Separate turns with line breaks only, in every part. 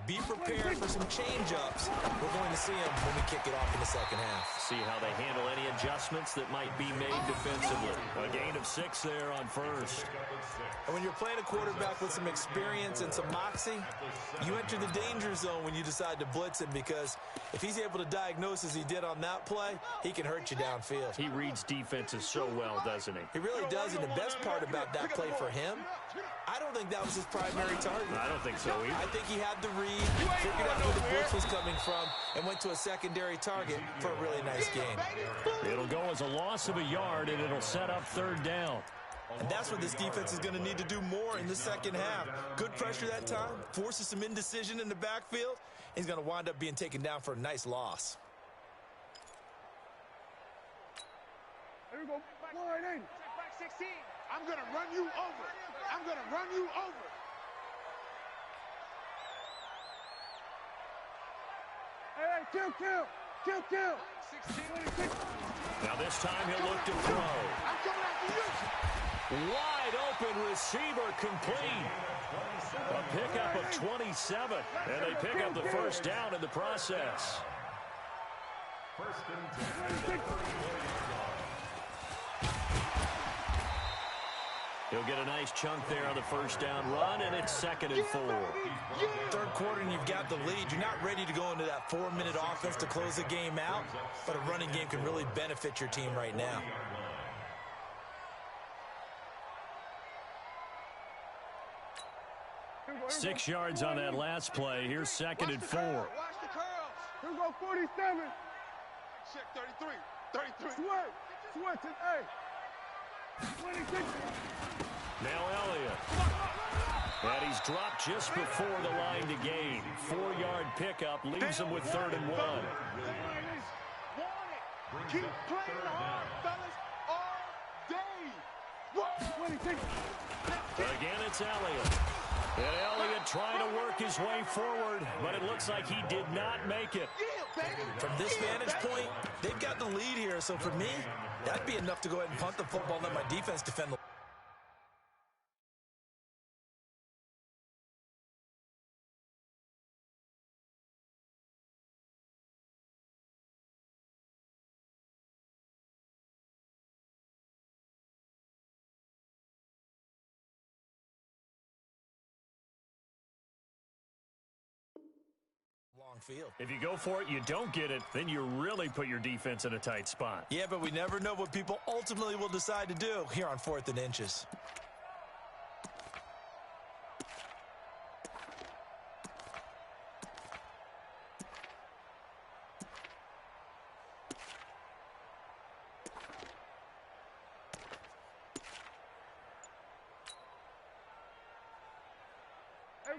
be prepared for some change-ups. We're going to see them when we kick it off in the second half.
See how they handle any adjustments that might be made defensively. A gain of 6 there on first.
And when you're playing a quarterback with some experience and some moxie, you enter the danger zone when you decide to blitz him, because if he's able to diagnose as he did on that play, he can hurt you downfield.
He reads defenses so well, doesn't he?
He really does, and the best part about that play for him, I don't think that was his primary target.
I don't think so either.
I think he had the read, figured out where the blitz was coming from, and went to a secondary target for a really nice gain.
It'll go as a loss of a yard, and it'll set up third down.
And that's what this defense is going to need to do more in the second half. Good pressure that time, forces some indecision in the backfield. He's going to wind up being taken down for a nice loss.
Here we go. Line in. Back 16. I'm going to run you over. I'm going to run you over. Hey, kill. 16.
Now this time he'll look to throw.
I'm coming after you.
Wide open receiver complete. A pickup of 27, and they pick up the first down in the process. He'll get a nice chunk there on the first down run, and it's 2nd and 4.
Third quarter, and you've got the lead. You're not ready to go into that 4-minute offense to close the game out, but a running game can really benefit your team right now.
Six yards on that last play. Here's 2nd and 4.
Watch the curls. Here we go, 47. Check 33. Switch it, hey. 26.
Now Elliott. And he's dropped just before the line to gain. 4-yard pickup leaves him with 3rd and 1.
Keep playing hard, fellas, all day. 26.
Again, it's Elliott. And Elliott trying to work his way forward, but it looks like he did not make it.
From this vantage point, they've got the lead here, so for me, that'd be enough to go ahead and punt the football and let my defense defend the. Field.
If you go for it, you don't get it, then you really put your defense in a tight spot.
Yeah, but we never know what people ultimately will decide to do here on 4th and inches.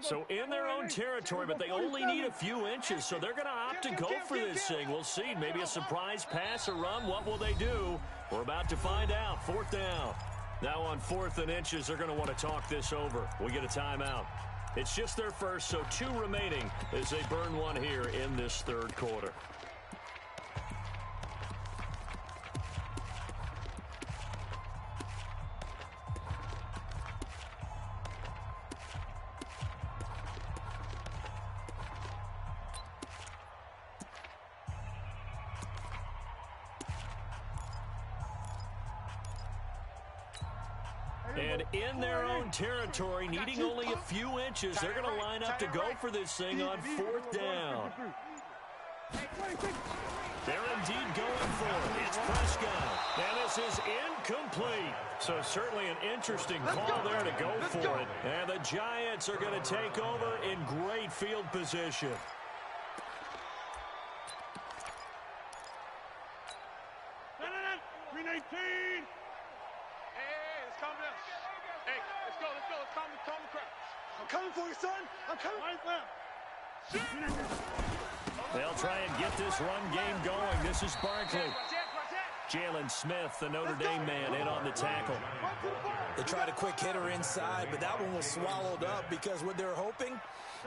So in their own territory, but they only need a few inches, so they're going to opt to go for this thing. We'll see. Maybe a surprise pass or run. What will they do? We're about to find out. 4th down. Now on 4th and inches, they're going to want to talk this over. We get a timeout. It's just their first, so 2 remaining as they burn one here in this 3rd quarter. And in their own territory, needing only a few inches, they're going to line up to go for this thing on 4th down. They're indeed going for it. It's Prescott. And this is incomplete. So certainly an interesting call there to go for it. And the Giants are going to take over in great field position. They'll try and get this run game going. This is Barkley. Jalen Smith, the Notre Dame man, in on the tackle.
They tried a quick hitter inside, but that one was swallowed up because what they're hoping,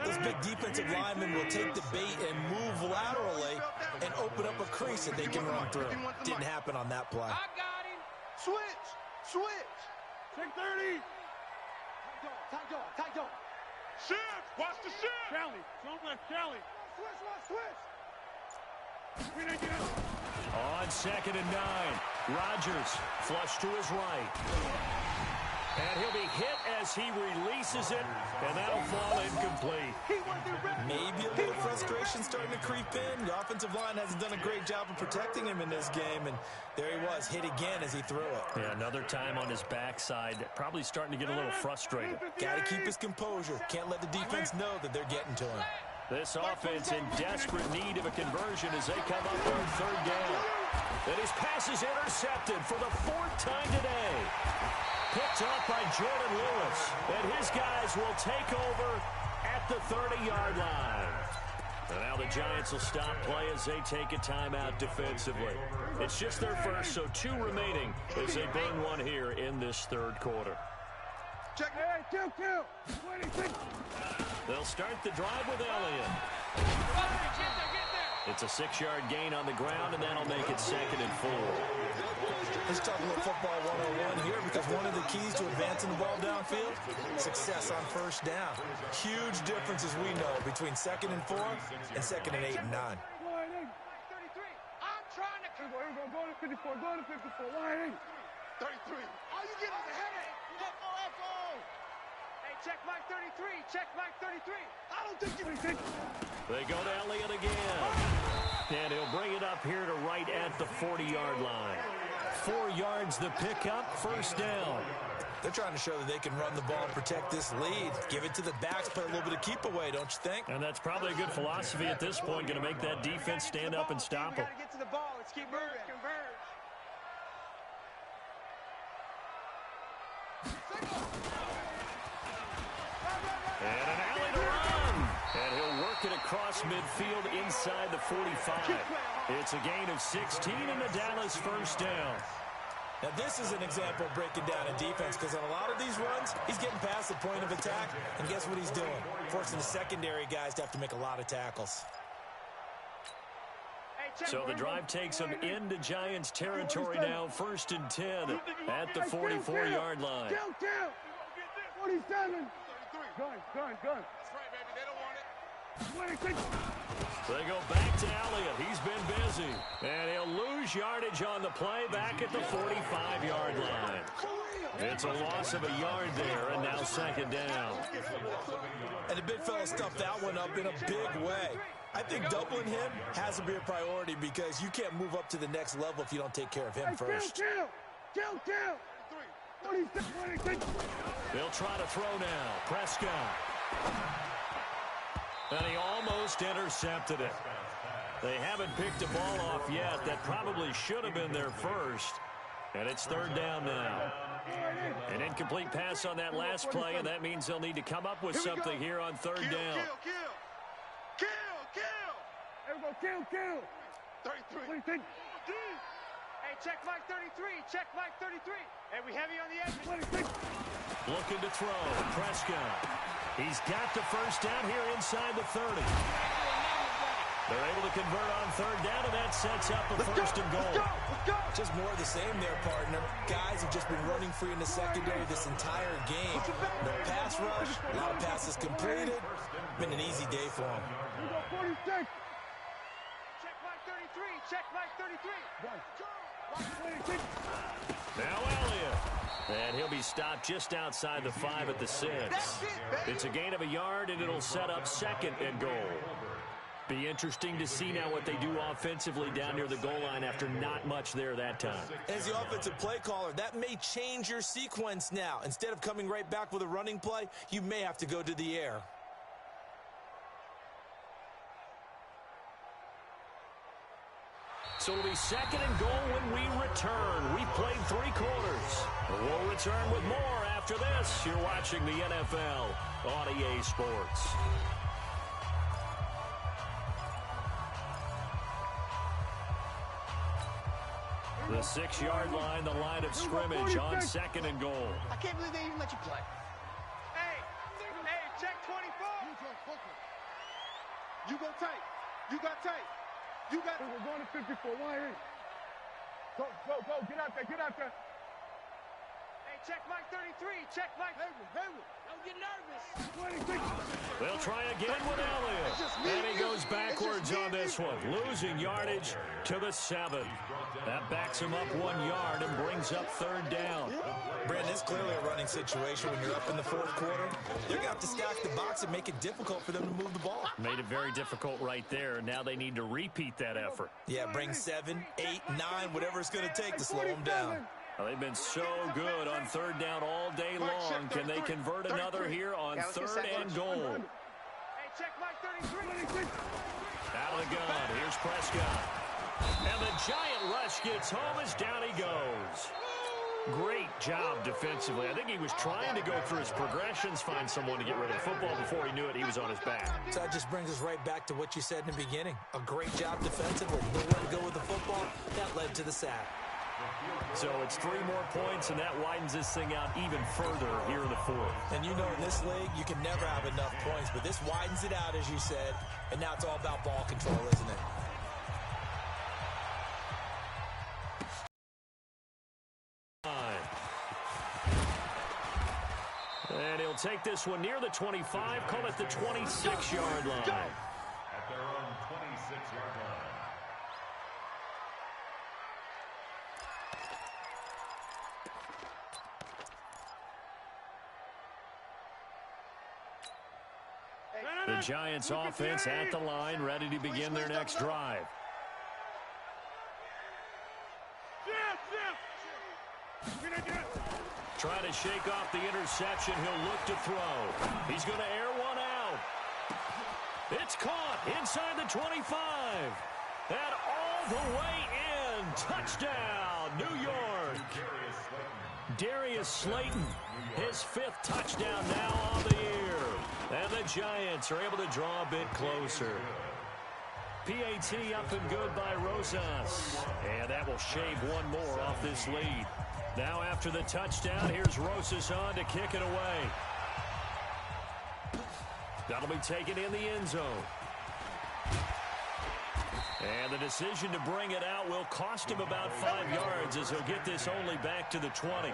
those big defensive linemen will take the bait and move laterally and open up a crease that they can run through. Didn't happen on that play.
I got him. Switch. Check 30. Tight dog. Shift. Watch the shift. Charlie.
On 2nd and 9, Rodgers flush to his right. And he'll be hit as he releases it, and that'll fall incomplete.
Maybe a little frustration starting to creep in. The offensive line hasn't done a great job of protecting him in this game, and there he was, hit again as he threw it.
Yeah, another time on his backside, probably starting to get a little frustrated.
Got to keep his composure. Can't let the defense know that they're getting to him.
This offense in desperate need of a conversion as they come up on 3rd down. And his pass is intercepted for the 4th time today. Picked up by Jordan Lewis. And his guys will take over at the 30-yard line. And now the Giants will stop play as they take a timeout defensively. It's just their first, so 2 remaining as they burn one here in this 3rd quarter.
Check. Hey, kill. 26.
They'll start the drive with Elliott. It's a 6-yard gain on the ground, and that'll make it 2nd and 4.
Let's talk a little football 101 here, because one of the keys to advancing the ball downfield, success on 1st down. Huge difference, as we know, between 2nd and 4 and 2nd and 8 and 9.
33. I'm trying to come. Here we go. Go to 54. Go to 54. Line 33. All you get is a headache. Echo. Hey, check Mike 33. Check Mike 33. I don't think you think.
They go to Elliott again. And he'll bring it up here to right at the 40-yard line. 4 yards the pickup, 1st down.
They're trying to show that they can run the ball and protect this lead. Give it to the backs, play a little bit of keep away, don't you think?
And that's probably a good philosophy at this point, going to make that defense stand up and stop them.
We got to get to the ball. Let's keep moving. Converge.
And an alley to run. And he'll work it across midfield inside the 45. It's a gain of 16 and the Dallas 1st down.
Now, this is an example of breaking down a defense, because on a lot of these runs, he's getting past the point of attack, and guess what he's doing? Forcing the secondary guys to have to make a lot of tackles.
So the drive takes them into Giants territory now, 1st and 10 at the 44-yard line.
Kill. 47. Gun. That's right, baby. They don't want it. 26.
They go back to Elliott. He's been busy. And he'll lose yardage on the play back at the 45-yard line. It's a loss of a yard there, and now 2nd down.
And the big fella stuffed that one up in a big way. I think doubling him has to be a priority, because you can't move up to the next level if you don't take care of him first.
Kill. 26.
They'll try to throw now. Prescott. And he almost intercepted it. They haven't picked a ball off yet. That probably should have been their first. And it's 3rd down now. An incomplete pass on that last play, and that means they'll need to come up with something here on 3rd down.
Kill. Here we go. Kill. 33. 26. Hey, check Mike 33. Check Mike 33. Hey, we heavy on the edge. 26.
Looking to throw. Prescott. He's got the 1st down here inside the 30. They're able to convert on 3rd down, and that sets up a 1st and goal.
Let's go.
Just more of the same there, partner. Guys have just been running free in the secondary this entire game. No pass rush, a lot of passes completed. Been an easy day for them.
Here we go. 46. Check Mike 33. Check Mike 33. 26.
Now Elliott. And he'll be stopped just outside the 5 at the 6. It's a gain of a yard, and it'll set up 2nd and goal. Be interesting to see now what they do offensively down near the goal line after not much there that time.
As the offensive play caller, that may change your sequence now. Instead of coming right back with a running play, you may have to go to the air.
So it'll be 2nd and goal when we return. We played 3 quarters. We'll return with more after this. You're watching the NFL on EA Sports. The 6-yard line, the line of scrimmage on 2nd and goal.
I can't believe they even let you play. Hey, check 24. You go tight. You got tight. You got. We're going to 54. Why? Go. Get out there. Hey, check Mike 33. Check Mike. Hey, don't get nervous. 26.
They'll try again with Elliott. yards on this one. Losing yardage to the 7. That backs him up 1 yard and brings up third down.
Brandon, it's clearly a running situation when you're up in the fourth quarter. They're going to have to stack the box and make it difficult for them to move the ball.
Made it very difficult right there. Now they need to repeat that effort.
Yeah, bring 7, 8, 9, whatever it's going to take to slow them down.
Well, they've been so good on third down all day long. Can they convert another here on third and goal? Out of the gun. Here's Prescott. And the giant rush gets home as down he goes. Great job defensively. I think he was trying to go through his progressions, find someone to get rid of the football. Before he knew it, he was on his back.
So that just brings us right back to what you said in the beginning. A great job defensively. Nowhere to go with the football. That led to the sack.
So it's 3 more points, and that widens this thing out even further here in the fourth.
And you know in this league, you can never have enough points, but this widens it out, as you said, and now it's all about ball control, isn't it?
And he'll take this one near the 25, call it the 26-yard line.
At their own 26-yard line.
The Giants offense at the line, ready to begin their next drive. Trying to shake off the interception. He'll look to throw. He's going to air one out. It's caught inside the 25. And all the way in. Touchdown, New York. Darius Slayton, his 5th touchdown now on the year. And the Giants are able to draw a bit closer. PAT up and good by Rosas. And that will shave one more off this lead. Now after the touchdown, here's Rosas on to kick it away. That'll be taken in the end zone. And the decision to bring it out will cost him about 5 yards as he'll get this only back to the 20.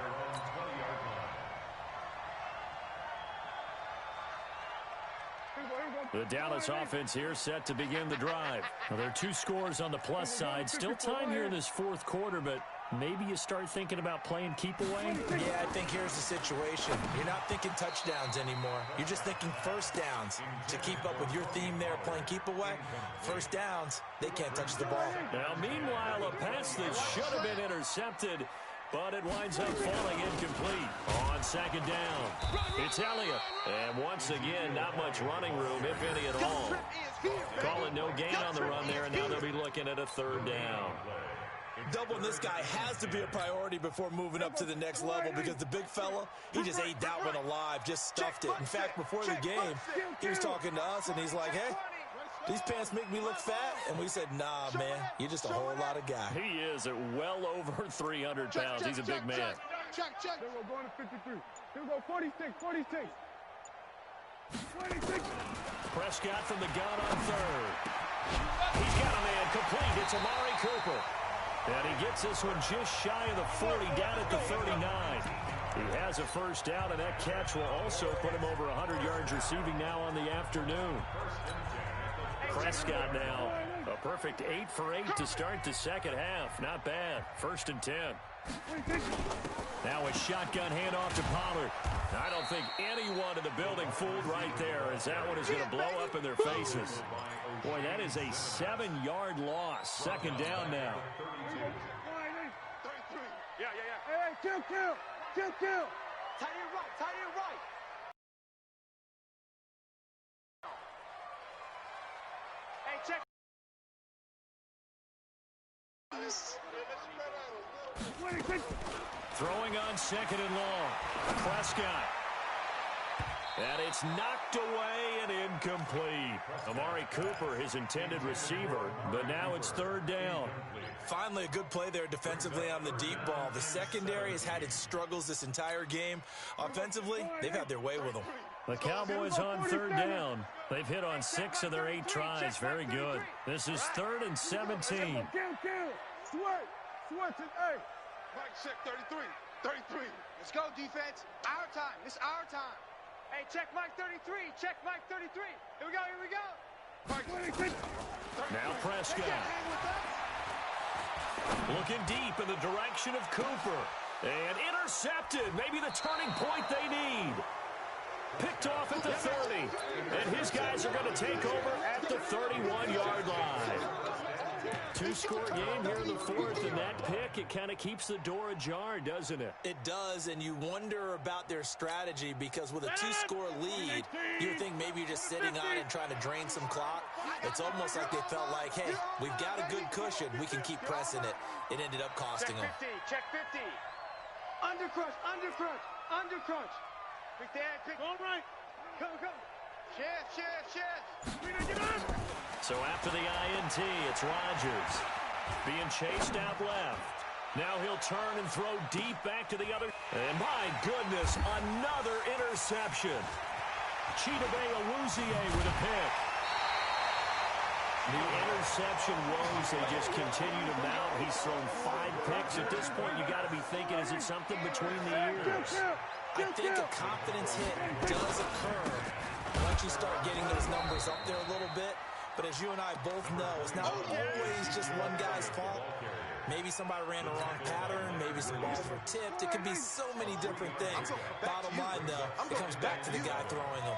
The Dallas offense here set to begin the drive. Well, there are 2 scores on the plus side. Still time here in this fourth quarter, but maybe you start thinking about playing keep away?
Yeah, I think here's the situation. You're not thinking touchdowns anymore. You're just thinking first downs. To keep up with your theme there, playing keep away, first downs, they can't touch the ball.
Now, meanwhile, a pass that should have been intercepted, but it winds up falling incomplete on second down. It's Elliott. And once again, not much running room, if any at all. Call it no gain on the run there, and now they'll be looking at a third down.
Doubling this guy has to be a priority before moving up to the next level because the big fella, he just ate that one alive, just stuffed it. In fact, before the game, he was talking to us, and he's like, hey, these pants make me look fat. And we said, nah, man, you're just a whole lot of guy.
He is at well over 300 pounds. He's a big man.
Check. Here we go, going to 53. Here we go, 46. 26.
Prescott from the gun on third. He's got a man complete. It's Amari Cooper. And he gets this one just shy of the 40, down at the 39. He has a first down, and that catch will also put him over 100 yards receiving now on the afternoon. Prescott now, a perfect 8 for 8 to start the second half. Not bad. 1st and 10. Now a shotgun handoff to Pollard. I don't think anyone in the building fooled right there, as that one is going to blow up in their faces. Boy, that is a 7-yard loss. Second down now.
33. Yeah. Hey, kill. Tight end right. Hey, check.
Throwing on second and long. Prescott. And it's knocked away and incomplete. Amari Cooper, his intended receiver, but now it's third down.
Finally, a good play there defensively on the deep ball. The secondary has had its struggles this entire game. Offensively, they've had their way with them.
The Cowboys on third down. They've hit on 6 of their 8 tries. Very good. This is 3rd and 17.
Kill. Switch it, hey. Mike, check 33. Let's go, defense. Our time. It's our time. Hey, check Mike 33. Here we go. Mike 26.
Now Prescott. Looking deep in the direction of Cooper. And intercepted. Maybe the turning point they need. Picked off at the 30. And his guys are going to take over at the 31-yard line. Two-score game here in the fourth, and that pick, it kind of keeps the door ajar, doesn't it?
It does, and you wonder about their strategy because with a two-score lead, you think maybe you're just sitting on it and trying to drain some clock. It's almost like they felt like, hey, we've got a good cushion. We can keep pressing it. It ended up costing them.
Check 50. Undercrunch, undercrunch, undercrunch. Pick that, pick. All right. Go. Shift.
So after the INT, it's Rodgers being chased out left. Now he'll turn and throw deep back to the other. And my goodness, another interception. Chidobe Awuzie with a pick. The interception woes, they just continue to mount. He's thrown 5 picks. At this point, you got to be thinking, is it something between the ears?
I think a confidence hit does occur once you start getting those numbers up there a little bit. But as you and I both know, it's not always just one guy's fault. Maybe somebody ran the wrong pattern. Maybe some balls were tipped. It could be so many different things. Bottom line, though, it comes back to the guy throwing them.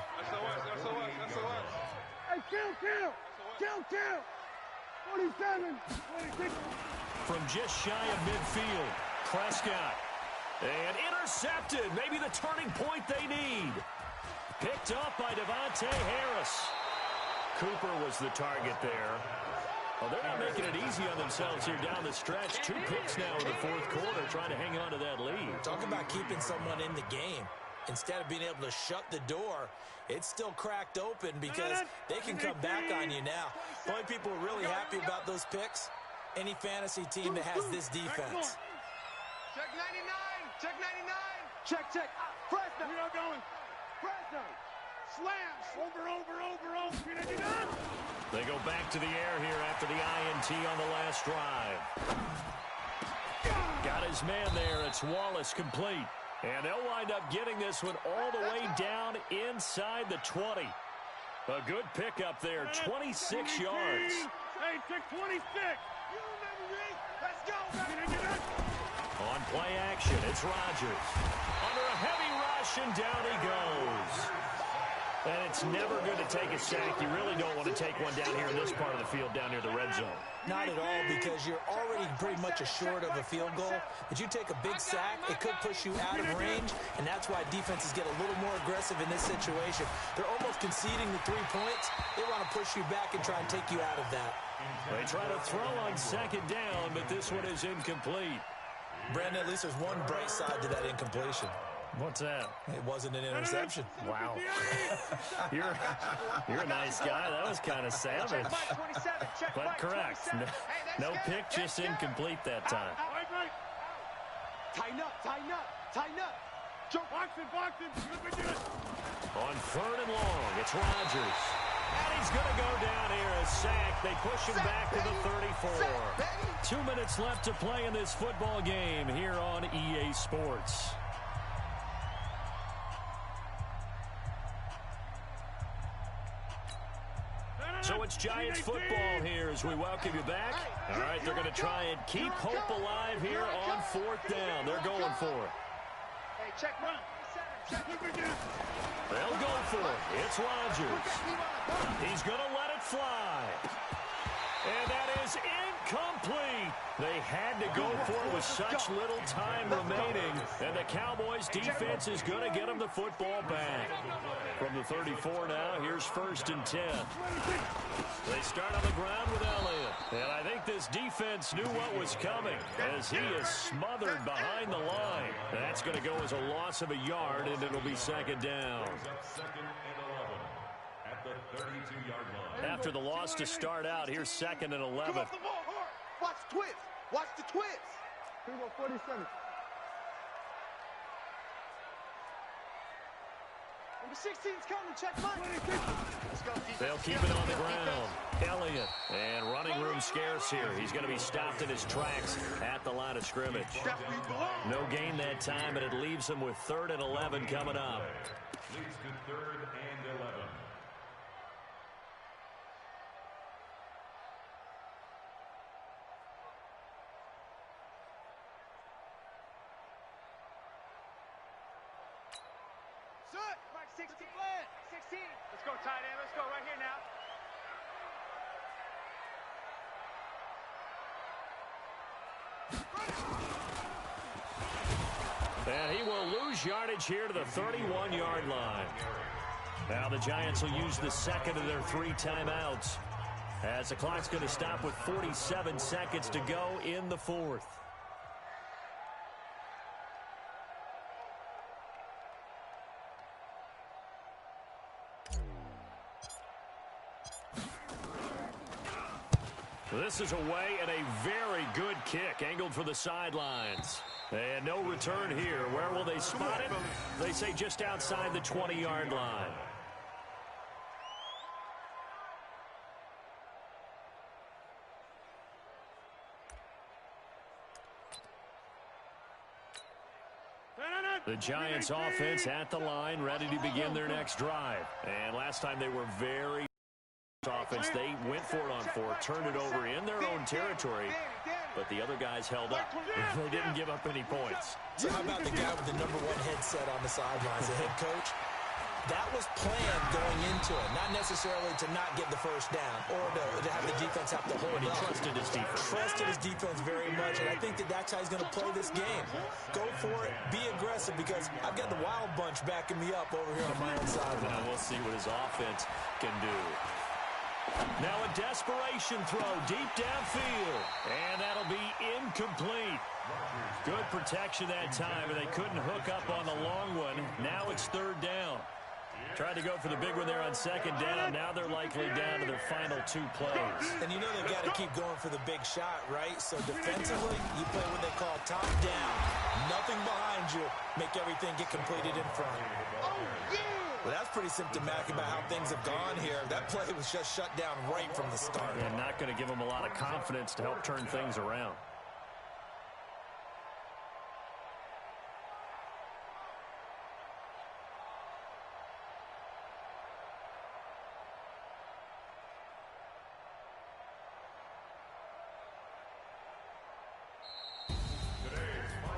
Hey, kill. 47.
From just shy of midfield, Prescott. And intercepted. Maybe the turning point they need. Picked up by Devontae Harris. Cooper was the target there. Well, they're not making it easy on themselves here down the stretch. 2 picks now in the fourth quarter, trying to hang on to that lead.
Talk about keeping someone in the game. Instead of being able to shut the door, it's still cracked open because they can come back on you now. The only people who are really happy about those picks, any fantasy team that has this defense.
Check 99. Check. Fresno. We are going. Fresno. Slams. Over.
They go back to the air here after the INT on the last drive. Got his man there. It's Wallace complete. And they'll wind up getting this one all the way down inside the 20. A good pickup there, 26 yards.
Hey, check 26. You remember me? Let's go.
On play action, it's Rodgers. Under a heavy rush, and down he goes. And it's never good to take a sack. You really don't want to take one down here in this part of the field, down near the red zone.
Not at all, because you're already pretty much assured of a field goal. But you take a big sack, it could push you out of range, and that's why defenses get a little more aggressive in this situation. They're almost conceding the 3 points. They want to push you back and try and take you out of that.
They try to throw on second down, but this one is incomplete.
Brandon, at least there's one bright side to that incompletion.
What's that?
It wasn't an interception.
Wow. You're a nice guy. That was kind of savage. But correct. No pick, just incomplete that time.
Tighten up. Boxing.
On 3rd and long, it's Rodgers. And he's going to go down here as sacked. They push him back to the 34. 2 minutes left to play in this football game here on EA Sports. So it's Giants football here as we welcome you back. All right, they're going to try and keep hope alive here on 4th down. They're going for it.
Hey, check run.
They'll go for it. It's Rodgers. He's going to let it fly. And that is incomplete. They had to go for it with such little time remaining. And the Cowboys defense is going to get them the football back. From the 34 now, here's 1st and 10. They start on the ground with Elliott. And I think this defense knew what was coming as he is smothered behind the line. That's going to go as a loss of a yard, and it'll be 2nd down. After the loss to start out, here's 2nd and 11.
Watch the twist. Here we go, 47. Number 16's coming, check mine. Let's go, defense.
They'll keep it on the ground. Elliott, and running room scarce here. He's going to be stopped in his tracks at the line of scrimmage. No gain that time, but it leaves him with 3rd and 11 coming up.
Leads to 3rd and 11.
Mike, 16. 16. Let's go, tight end. Let's go right here now.
And he will lose yardage here to the 31-yard line. Now the Giants will use the second of their 3 timeouts, as the clock's going to stop with 47 seconds to go in the 4th. This is away and a very good kick, angled for the sidelines. And no return here. Where will they spot it? They say just outside the 20-yard line. The Giants offense at the line, ready to begin their next drive. And last time they were very offense. They went for it on 4, turned it over in their own territory, but the other guys held up. They didn't give up any points.
So how about the guy with the #1 headset on the sidelines, the head coach? That was planned going into it, not necessarily to not get the first down or to have the defense have to hold
But he
up.
trusted his defense.
Trusted his defense very much, and I think that's how he's going to play this game. Go for it, be aggressive, because I've got the wild bunch backing me up over here on my own sideline.
Now we'll see what his offense can do. Now a desperation throw deep downfield, and that'll be incomplete. Good protection that time, and they couldn't hook up on the long one. Now it's 3rd down. Tried to go for the big one there on 2nd down. Now they're likely down to their final 2 plays.
And you know they've got to keep going for the big shot, right? So defensively, you play what they call top down. Nothing behind you. Make everything get completed in front. Well, that's pretty symptomatic about how things have gone here. That play was just shut down right from the start.
And not going to give them a lot of confidence to help turn things around.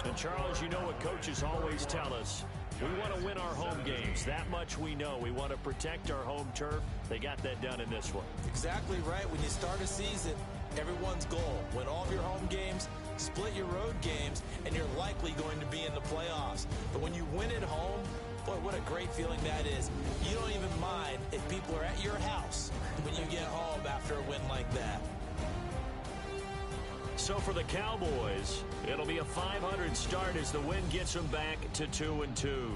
And Charles, you know what coaches always tell us. We want to win our home games. That much we know. We want to protect our home turf. They got that done in this one.
Exactly right. When you start a season, everyone's goal: win all of your home games, split your road games, and you're likely going to be in the playoffs. But when you win at home, boy, what a great feeling that is. You don't even mind if people are at your house when you get home after a win like that.
So for the Cowboys, it'll be a .500 start as the win gets them back to 2-2.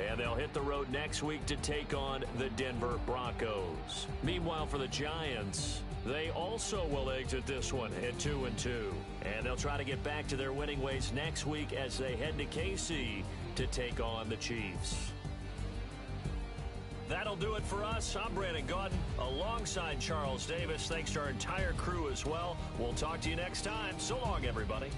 And they'll hit the road next week to take on the Denver Broncos. Meanwhile, for the Giants, they also will exit this one at 2-2. And they'll try to get back to their winning ways next week as they head to KC to take on the Chiefs. That'll do it for us. I'm Brandon Gaudin alongside Charles Davis. Thanks to our entire crew as well. We'll talk to you next time. So long, everybody.